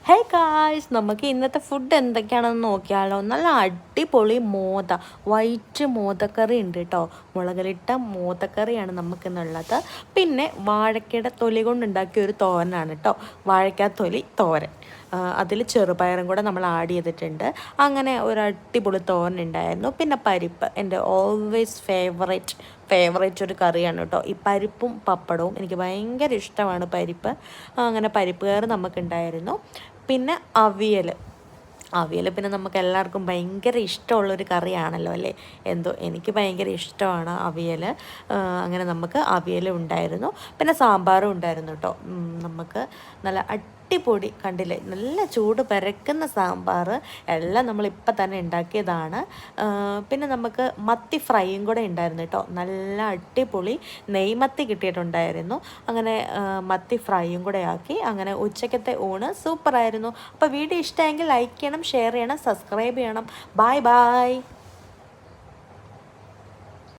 Hey guys, നമുക്ക് ഇന്നത്തെ food എന്തൊക്കെയാണെന്ന് നോക്കിയാലോ. നല്ല അടിപൊളി വൈറ്റ് മോദക്കറി ഉണ്ട് കേട്ടോ. മുളകിലിട്ട മോദക്കറിയാണ് നമുക്കിന്നുള്ളത്. പിന്നെ വാഴക്കയുടെ തൊലി കൊണ്ടുണ്ടാക്കിയ ഒരു തോരനാണ് കേട്ടോ. വാഴക്കാത്തൊലി തോരൻ. അതിൽ ചെറുപയറും കൂടെ നമ്മൾ ആഡ് ചെയ്തിട്ടുണ്ട്. അങ്ങനെ ഒരു അടിപൊളി തോരൻ ഉണ്ടായിരുന്നു. പിന്നെ പരിപ്പ്, എൻ്റെ ഓൾവേസ് ഫേവറേറ്റ് ഒരു കറിയാണ് കേട്ടോ. ഈ പരിപ്പും പപ്പടവും എനിക്ക് ഭയങ്കര ഇഷ്ടമാണ്. അങ്ങനെ പരിപ്പ് കറി നമുക്കുണ്ടായിരുന്നു. പിന്നെ അവിയൽ പിന്നെ നമുക്ക് എല്ലാവർക്കും ഭയങ്കര ഇഷ്ടമുള്ളൊരു കറിയാണല്ലോ അല്ലേ. എനിക്ക് ഭയങ്കര ഇഷ്ടമാണ് അവിയൽ. അങ്ങനെ നമുക്ക് അവിയലും ഉണ്ടായിരുന്നു. പിന്നെ സാമ്പാറും ഉണ്ടായിരുന്നു കേട്ടോ. നമുക്ക് നല്ല അടിപൊളി, കണ്ടില്ലേ, നല്ല ചൂട് പരക്കുന്ന സാമ്പാർ. എല്ലാം നമ്മളിപ്പം തന്നെ ഉണ്ടാക്കിയതാണ്. പിന്നെ നമുക്ക് മത്തി ഫ്രൈയും കൂടെ ഉണ്ടായിരുന്നു കേട്ടോ. നല്ല അടിപൊളി നെയ്മത്തി കിട്ടിയിട്ടുണ്ടായിരുന്നു. അങ്ങനെ മത്തി ഫ്രൈയും കൂടെ ആക്കി. അങ്ങനെ ഉച്ചക്കത്തെ ഊണ് സൂപ്പറായിരുന്നു. അപ്പോൾ വീഡിയോ ഇഷ്ടമെങ്കിൽ ലൈക്ക് ചെയ്യണം, ഷെയർ ചെയ്യണം, സബ്സ്ക്രൈബ് ചെയ്യണം. Bye bye.